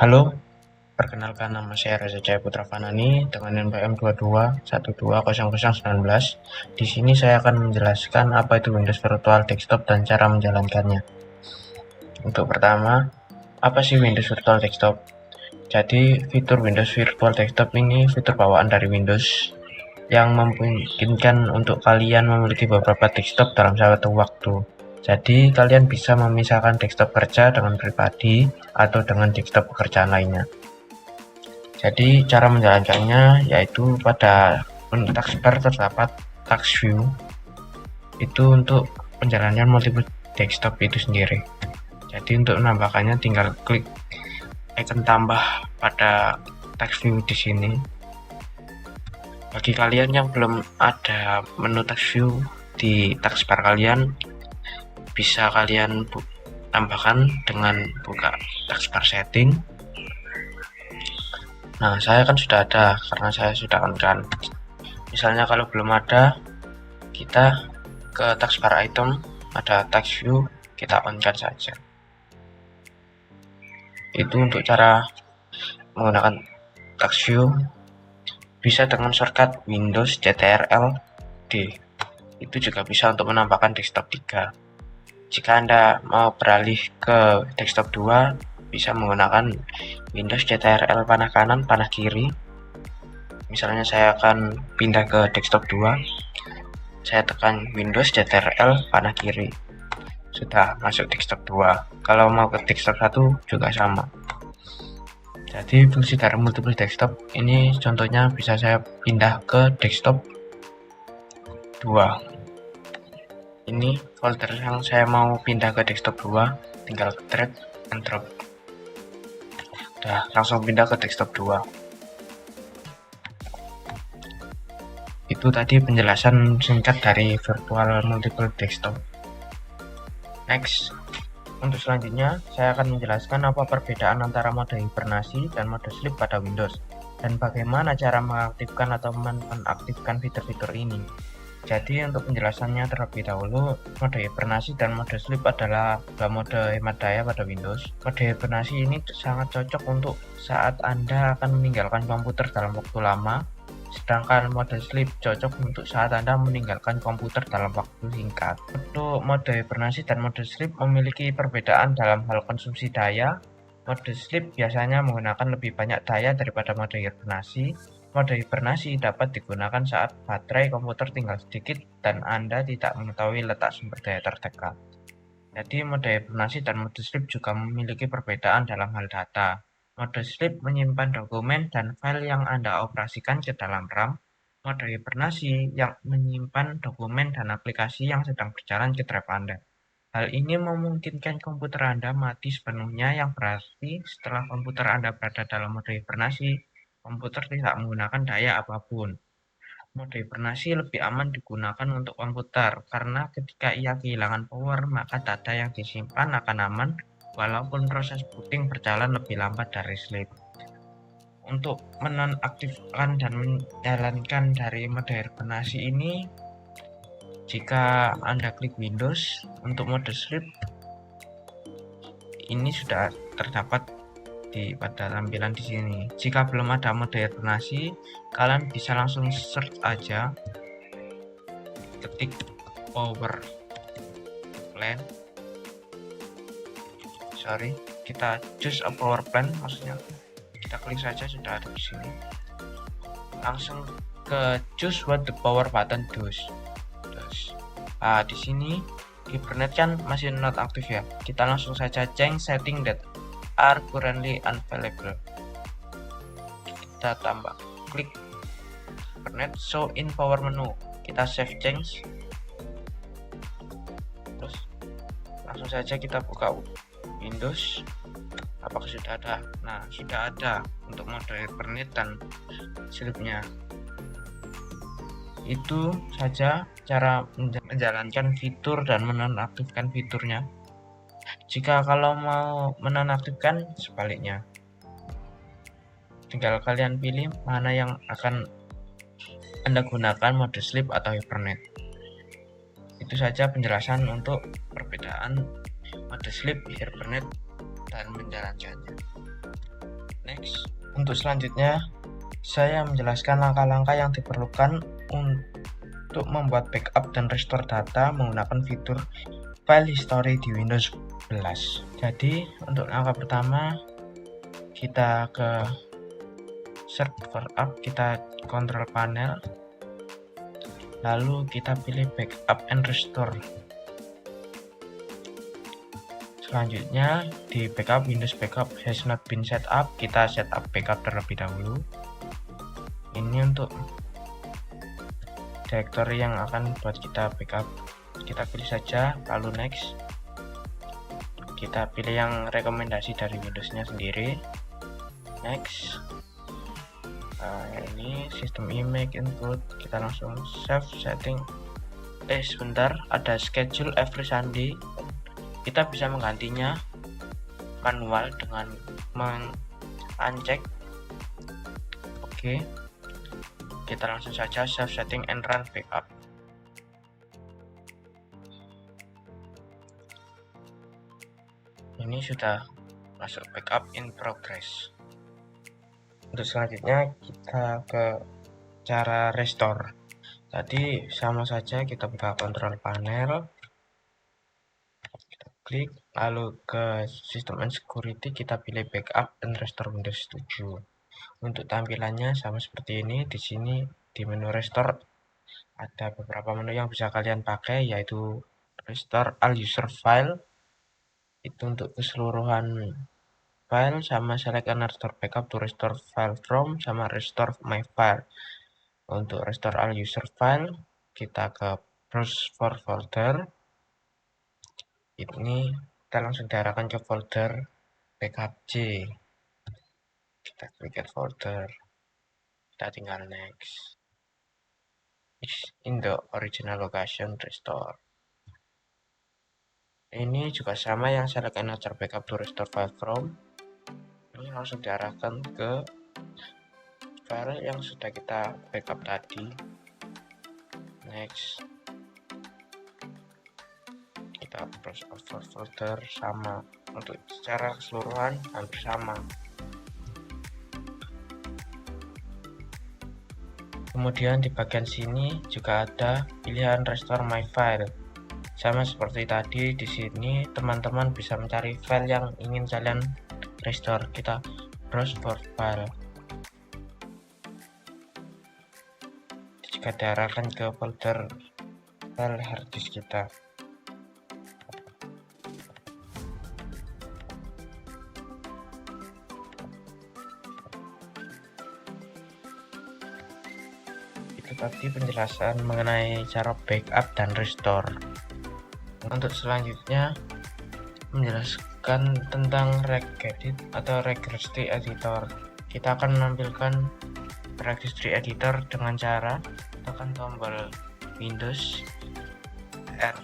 Halo, perkenalkan nama saya Reza Jaya Putra Fanani dengan NPM 22120019. Di sini saya akan menjelaskan apa itu Windows Virtual Desktop dan cara menjalankannya. Untuk pertama, apa sih Windows Virtual Desktop? Jadi, fitur Windows Virtual Desktop ini fitur bawaan dari Windows yang memungkinkan untuk kalian memiliki beberapa desktop dalam satu waktu. Jadi, kalian bisa memisahkan desktop kerja dengan pribadi atau dengan desktop pekerjaan lainnya. Jadi cara menjalankannya yaitu pada taskbar terdapat task view, itu untuk penjalankan multiple desktop itu sendiri. Jadi untuk menambahkannya tinggal klik icon tambah pada task view di sini. Bagi kalian yang belum ada menu task view di taskbar kalian, bisa kalian tambahkan dengan buka taskbar setting. Nah, saya kan sudah ada karena saya sudah on-kan. Misalnya kalau belum ada, kita ke taskbar item, ada task view, kita on-kan saja. Itu untuk cara menggunakan task view. Bisa dengan shortcut Windows CTRL D. Itu juga bisa untuk menambahkan desktop 3. Jika Anda mau beralih ke desktop 2, bisa menggunakan Windows CTRL panah kanan, panah kiri. Misalnya saya akan pindah ke desktop 2, saya tekan Windows CTRL panah kiri. Sudah masuk desktop 2. Kalau mau ke desktop 1 juga sama. Jadi fungsi dari multiple desktop ini contohnya bisa saya pindah ke desktop 2. Ini folder yang saya mau pindah ke desktop 2, tinggal drag and drop. Udah langsung pindah ke desktop 2. Itu tadi penjelasan singkat dari virtual multiple desktop. Next, untuk selanjutnya saya akan menjelaskan apa perbedaan antara mode hibernasi dan mode sleep pada Windows dan bagaimana cara mengaktifkan atau menonaktifkan fitur-fitur ini. Jadi untuk penjelasannya terlebih dahulu, mode hibernasi dan mode sleep adalah dua mode hemat daya pada Windows. Mode hibernasi ini sangat cocok untuk saat Anda akan meninggalkan komputer dalam waktu lama, sedangkan mode sleep cocok untuk saat Anda meninggalkan komputer dalam waktu singkat. Untuk mode hibernasi dan mode sleep memiliki perbedaan dalam hal konsumsi daya. Mode sleep biasanya menggunakan lebih banyak daya daripada mode hibernasi. Mode hibernasi dapat digunakan saat baterai komputer tinggal sedikit dan Anda tidak mengetahui letak sumber daya terdekat. Jadi mode hibernasi dan mode sleep juga memiliki perbedaan dalam hal data. Mode sleep menyimpan dokumen dan file yang Anda operasikan ke dalam RAM. Mode hibernasi yang menyimpan dokumen dan aplikasi yang sedang berjalan ke drive Anda. Hal ini memungkinkan komputer Anda mati sepenuhnya, yang berarti setelah komputer Anda berada dalam mode hibernasi, komputer tidak menggunakan daya apapun. Mode hibernasi lebih aman digunakan untuk komputer karena ketika ia kehilangan power, maka data yang disimpan akan aman walaupun proses booting berjalan lebih lambat dari sleep. Untuk menonaktifkan dan menjalankan dari mode hibernasi ini, jika Anda klik Windows untuk mode sleep, ini sudah terdapat pada tampilan di sini. Jika belum ada mode hibernasi, kalian bisa langsung search aja, ketik power plan. Kita choose a power plan, maksudnya kita klik saja, sudah ada di sini. Langsung ke choose what the power button does. Di sini Hibernate kan masih not aktif ya. Kita langsung saja change setting that are currently unavailable. Kita tambah klik Hibernate show in power menu. Kita save change. Terus langsung saja kita buka Windows. Apakah sudah ada? Nah, sudah ada untuk mode Hibernate dan sleep-nya. Itu saja cara menjalankan fitur dan menonaktifkan fiturnya. Jika kalau mau menonaktifkan, sebaliknya, tinggal kalian pilih mana yang akan Anda gunakan, mode sleep atau hibernate. Itu saja penjelasan untuk perbedaan mode sleep, hibernate, dan menjalankannya. Next, untuk selanjutnya saya menjelaskan langkah-langkah yang diperlukan untuk membuat backup dan restore data menggunakan fitur file history di Windows 11. Jadi untuk langkah pertama, kita ke server up, kita control panel, lalu kita pilih backup and restore. Selanjutnya di backup Windows backup has not been set up, kita set up backup terlebih dahulu. Ini untuk directory yang akan buat kita backup, kita pilih saja, lalu next. Kita pilih yang rekomendasi dari Windowsnya sendiri, next. Ini sistem image input, kita langsung save setting. Sebentar, ada schedule every Sunday. Kita bisa menggantinya manual dengan uncheck. Oke, kita langsung saja save setting and run backup. Ini sudah masuk backup in progress. Untuk selanjutnya kita ke cara restore. Tadi sama saja, kita buka control panel, kita klik, lalu ke system and security, kita pilih backup dan restore Windows 7. Untuk tampilannya sama seperti ini. Di sini di menu restore ada beberapa menu yang bisa kalian pakai, yaitu restore all user file, itu untuk keseluruhan file, sama select and restore backup to restore file from, sama restore my file. Untuk restore all user file, kita ke browse for folder. Ini kita langsung diarahkan ke folder backup C. Kita klik add folder, kita tinggal next. It's in the original location restore. Ini juga sama, yang select and restore backup to restore file from. Ini langsung diarahkan ke file yang sudah kita backup tadi. Next, kita browse over folder, sama. Untuk secara keseluruhan hampir sama. Kemudian di bagian sini juga ada pilihan restore my file. Sama seperti tadi, di sini teman-teman bisa mencari file yang ingin kalian restore. Kita browse for file. Jika diarahkan ke folder file harddisk kita. Itu tadi penjelasan mengenai cara backup dan restore. Untuk selanjutnya menjelaskan tentang regedit atau registry editor. Kita akan menampilkan registry editor dengan cara tekan tombol Windows R,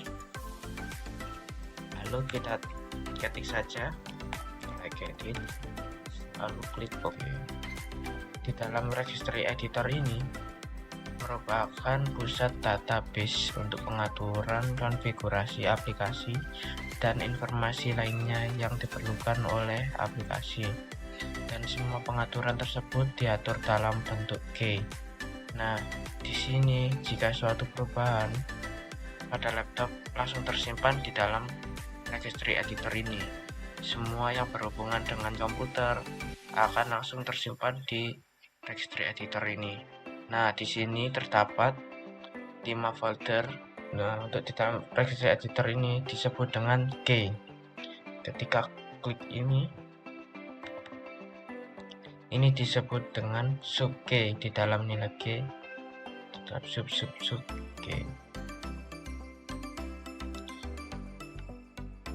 lalu kita ketik saja regedit, lalu klik OK. Di dalam registry editor ini merupakan pusat database untuk pengaturan konfigurasi aplikasi dan informasi lainnya yang diperlukan oleh aplikasi, dan semua pengaturan tersebut diatur dalam bentuk key. Nah, di sini jika suatu perubahan pada laptop langsung tersimpan di dalam registry editor ini. Semua yang berhubungan dengan komputer akan langsung tersimpan di registry editor ini. Nah, di sini terdapat 5 folder. Nah, untuk di dalam registry editor ini disebut dengan key. Ketika klik ini disebut dengan sub key. Di dalam nilai key terdapat sub key.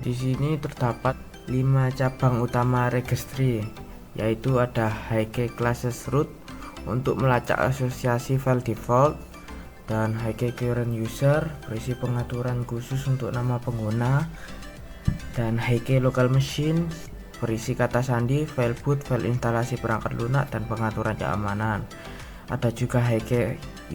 Di sini terdapat 5 cabang utama registry, yaitu ada high key classes root untuk melacak asosiasi file default, dan high key current user berisi pengaturan khusus untuk nama pengguna, dan high key local machine berisi kata sandi, file boot, file instalasi perangkat lunak, dan pengaturan keamanan. Ada juga high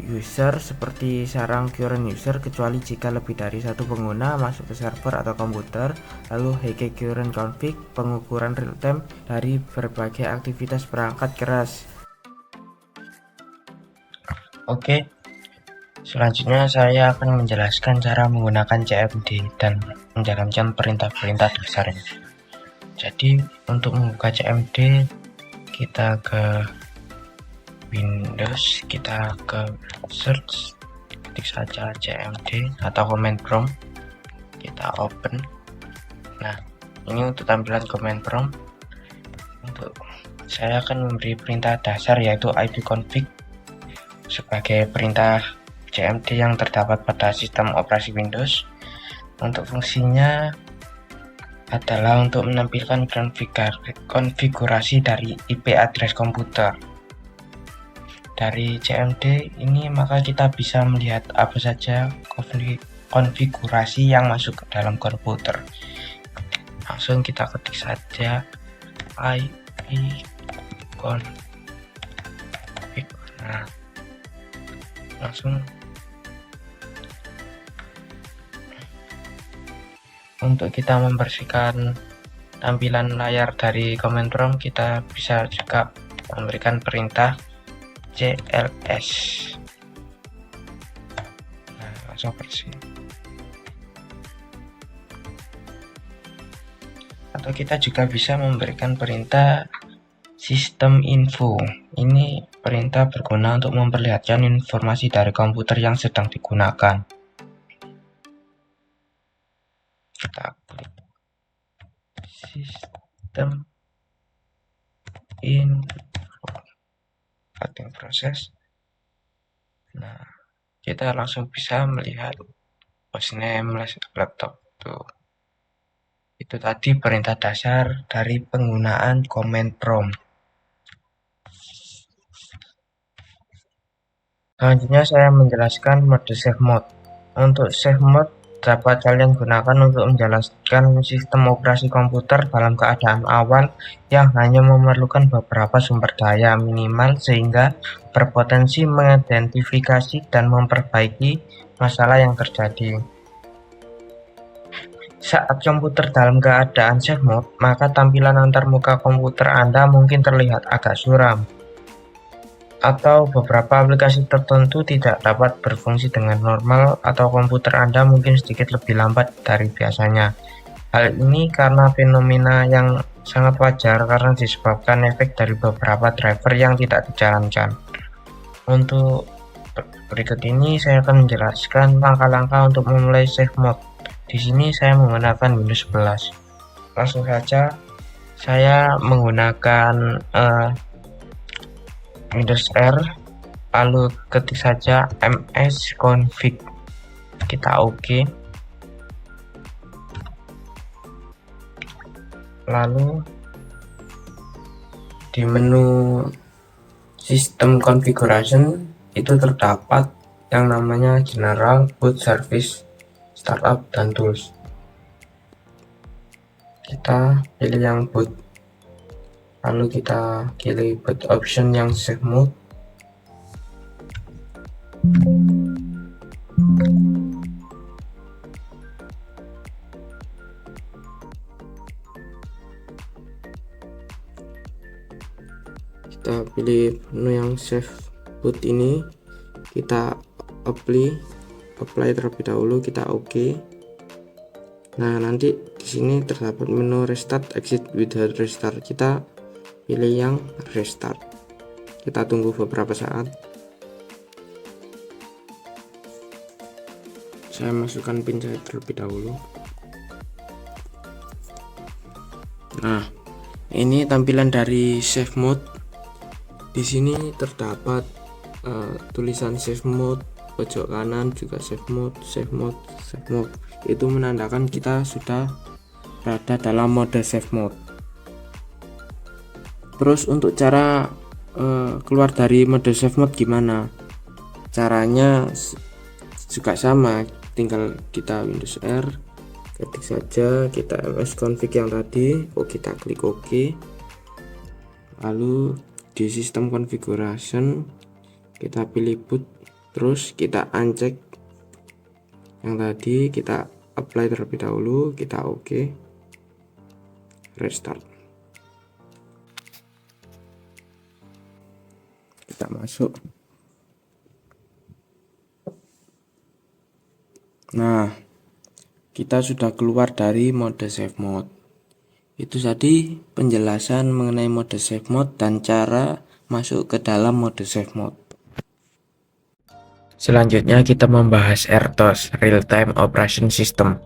user seperti sarang current user kecuali jika lebih dari satu pengguna masuk ke server atau komputer. Lalu high current config pengukuran real time dari berbagai aktivitas perangkat keras. Oke, selanjutnya saya akan menjelaskan cara menggunakan CMD dan menjalankan perintah-perintah dasarnya. Jadi untuk membuka CMD kita ke Windows, kita ke search, ketik saja CMD atau command prompt, kita open. Nah, ini untuk tampilan command prompt. Untuk saya akan memberi perintah dasar yaitu ipconfig sebagai perintah CMD yang terdapat pada sistem operasi Windows. Untuk fungsinya adalah untuk menampilkan konfigurasi dari IP address komputer. Dari CMD ini maka kita bisa melihat apa saja konfigurasi yang masuk ke dalam komputer. Langsung kita ketik saja ipconfig. Nah, langsung untuk kita membersihkan tampilan layar dari command prompt, kita bisa juga memberikan perintah cls. Nah, langsung bersih. Atau kita juga bisa memberikan perintah sistem info. Ini perintah berguna untuk memperlihatkan informasi dari komputer yang sedang digunakan. Kita klik sistem info, cutting proses. Nah, kita langsung bisa melihat hostname laptop tuh. Itu tadi perintah dasar dari penggunaan command prompt. Selanjutnya saya menjelaskan mode save mode. Untuk save mode dapat kalian gunakan untuk menjelaskan sistem operasi komputer dalam keadaan awal yang hanya memerlukan beberapa sumber daya minimal sehingga berpotensi mengidentifikasi dan memperbaiki masalah yang terjadi. Saat komputer dalam keadaan save mode, maka tampilan antarmuka komputer Anda mungkin terlihat agak suram, atau beberapa aplikasi tertentu tidak dapat berfungsi dengan normal, atau komputer Anda mungkin sedikit lebih lambat dari biasanya. Hal ini karena fenomena yang sangat wajar karena disebabkan efek dari beberapa driver yang tidak dijalankan. Untuk berikut ini saya akan menjelaskan langkah-langkah untuk memulai save mode. Di sini saya menggunakan Windows 11. Langsung saja saya menggunakan Windows R, lalu ketik saja msconfig, kita OK. Lalu di menu sistem configuration itu terdapat yang namanya General, Boot, Service, Startup, dan Tools. Kita pilih yang boot, lalu kita pilih boot option yang save mode. Kita pilih menu yang save boot ini, kita apply terlebih dahulu, kita OK. Nah, nanti di sini terdapat menu restart, exit without restart. Kita pilih yang restart. Kita tunggu beberapa saat. Saya masukkan pin saya terlebih dahulu. Nah, ini tampilan dari save mode. Di sini terdapat tulisan save mode, pojok kanan juga save mode. Itu menandakan kita sudah berada dalam mode save mode. Terus untuk cara keluar dari mode save mode gimana? Caranya juga sama, tinggal kita Windows R, ketik saja kita msconfig yang tadi, kita klik OK. Lalu di sistem configuration kita pilih boot, terus kita uncheck yang tadi, kita apply terlebih dahulu, kita oke, restart, kita masuk. Nah, kita sudah keluar dari mode safe mode. Itu tadi penjelasan mengenai mode safe mode dan cara masuk ke dalam mode safe mode. Selanjutnya kita membahas RTOS, Real Time Operation System.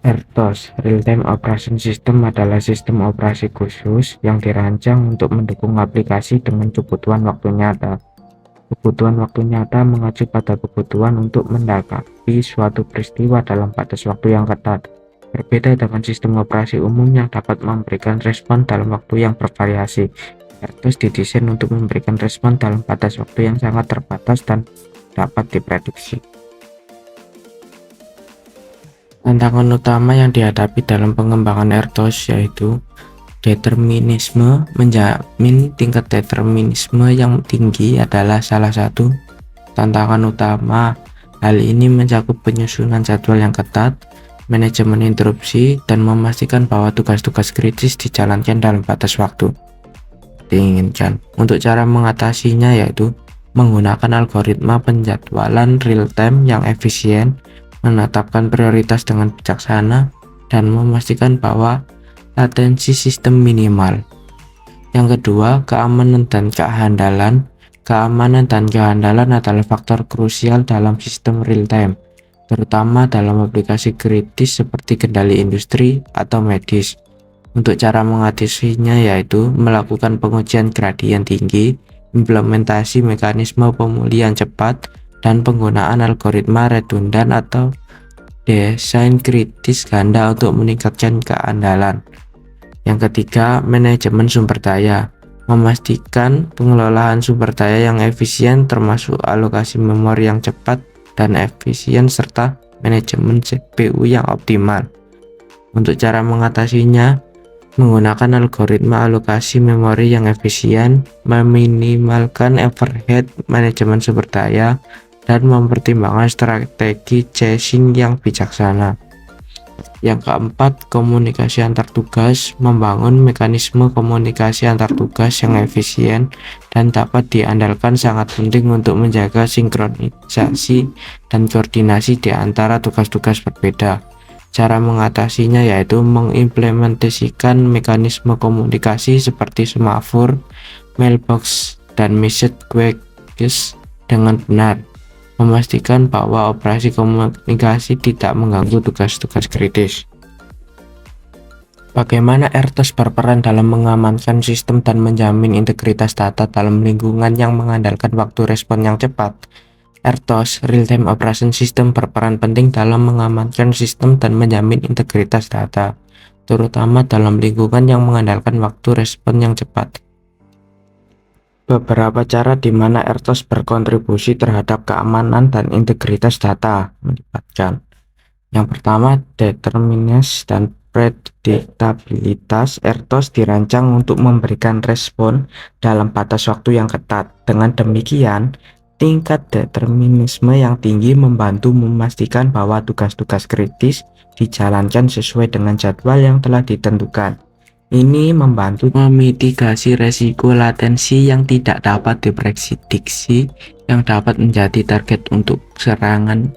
RTOS, Real Time Operation System adalah sistem operasi khusus yang dirancang untuk mendukung aplikasi dengan kebutuhan waktu nyata. Kebutuhan waktu nyata mengacu pada kebutuhan untuk mendakapi suatu peristiwa dalam batas waktu yang ketat. Berbeda dengan sistem operasi umum yang dapat memberikan respon dalam waktu yang bervariasi, RTOS didesain untuk memberikan respon dalam batas waktu yang sangat terbatas dan dapat diprediksi. Tantangan utama yang dihadapi dalam pengembangan RTOS yaitu determinisme. Menjamin tingkat determinisme yang tinggi adalah salah satu tantangan utama. Hal ini mencakup penyusunan jadwal yang ketat, manajemen interupsi, dan memastikan bahwa tugas-tugas kritis dijalankan dalam batas waktu diinginkan. Untuk cara mengatasinya yaitu menggunakan algoritma penjadwalan real time yang efisien, menetapkan prioritas dengan bijaksana, dan memastikan bahwa latensi sistem minimal. Yang kedua, keamanan dan kehandalan. Keamanan dan kehandalan adalah faktor krusial dalam sistem real time, terutama dalam aplikasi kritis seperti kendali industri atau medis. Untuk cara mengatasinya yaitu melakukan pengujian gradien tinggi, implementasi mekanisme pemulihan cepat, dan penggunaan algoritma redundan atau desain kritis ganda untuk meningkatkan keandalan. Yang ketiga, manajemen sumber daya. Memastikan pengelolaan sumber daya yang efisien termasuk alokasi memori yang cepat dan efisien serta manajemen CPU yang optimal. Untuk cara mengatasinya, menggunakan algoritma alokasi memori yang efisien, meminimalkan overhead manajemen sumber daya, dan mempertimbangkan strategi chasing yang bijaksana. Yang keempat, komunikasi antar tugas. Membangun mekanisme komunikasi antar tugas yang efisien dan dapat diandalkan sangat penting untuk menjaga sinkronisasi dan koordinasi di antara tugas-tugas berbeda. Cara mengatasinya yaitu mengimplementasikan mekanisme komunikasi seperti semafor, mailbox, dan message queues dengan benar. Memastikan bahwa operasi komunikasi tidak mengganggu tugas-tugas kritis. Bagaimana RTOS berperan dalam mengamankan sistem dan menjamin integritas data dalam lingkungan yang mengandalkan waktu respon yang cepat? RTOS, Real Time Operation System, berperan penting dalam mengamankan sistem dan menjamin integritas data, terutama dalam lingkungan yang mengandalkan waktu respon yang cepat. Beberapa cara di mana RTOS berkontribusi terhadap keamanan dan integritas data melibatkan: yang pertama, determinisme dan prediktabilitas. RTOS dirancang untuk memberikan respon dalam batas waktu yang ketat. Dengan demikian, tingkat determinisme yang tinggi membantu memastikan bahwa tugas-tugas kritis dijalankan sesuai dengan jadwal yang telah ditentukan. Ini membantu memitigasi resiko latensi yang tidak dapat diprediksi yang dapat menjadi target untuk serangan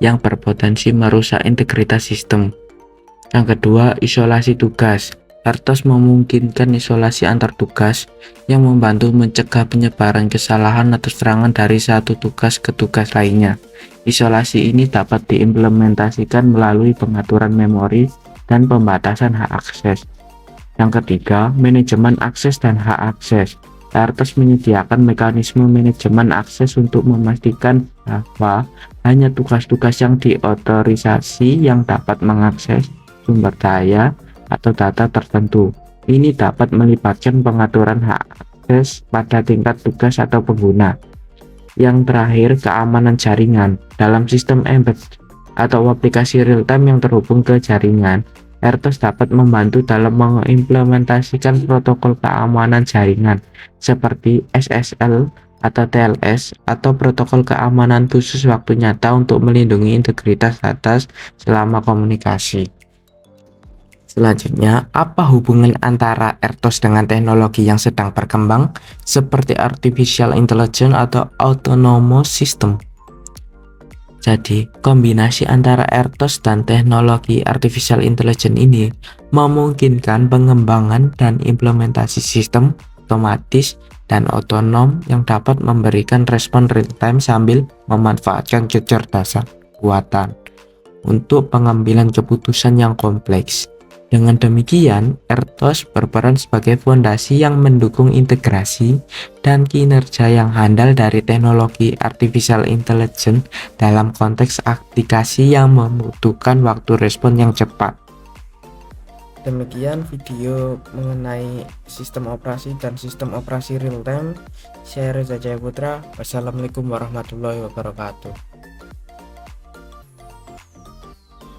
yang berpotensi merusak integritas sistem. Yang kedua, isolasi tugas. RTOS memungkinkan isolasi antar tugas yang membantu mencegah penyebaran kesalahan atau serangan dari satu tugas ke tugas lainnya. Isolasi ini dapat diimplementasikan melalui pengaturan memori dan pembatasan hak akses. Yang ketiga, manajemen akses dan hak akses. RTOS menyediakan mekanisme manajemen akses untuk memastikan bahwa hanya tugas-tugas yang diotorisasi yang dapat mengakses sumber daya atau data tertentu. Ini dapat melibatkan pengaturan hak akses pada tingkat tugas atau pengguna. Yang terakhir, keamanan jaringan. Dalam sistem embedded atau aplikasi real time yang terhubung ke jaringan, RTOS dapat membantu dalam mengimplementasikan protokol keamanan jaringan seperti SSL atau TLS, atau protokol keamanan khusus waktu nyata untuk melindungi integritas data selama komunikasi. Selanjutnya, apa hubungan antara RTOS dengan teknologi yang sedang berkembang seperti Artificial Intelligence atau Autonomous System? Jadi, kombinasi antara RTOS dan teknologi Artificial Intelligence ini memungkinkan pengembangan dan implementasi sistem otomatis dan otonom yang dapat memberikan respon real-time sambil memanfaatkan kecerdasan buatan untuk pengambilan keputusan yang kompleks. Dengan demikian, RTOS berperan sebagai fondasi yang mendukung integrasi dan kinerja yang handal dari teknologi Artificial Intelligence dalam konteks aplikasi yang membutuhkan waktu respon yang cepat. Demikian video mengenai sistem operasi dan sistem operasi real time. Saya Reza Jaya Putra. Wassalamualaikum warahmatullahi wabarakatuh.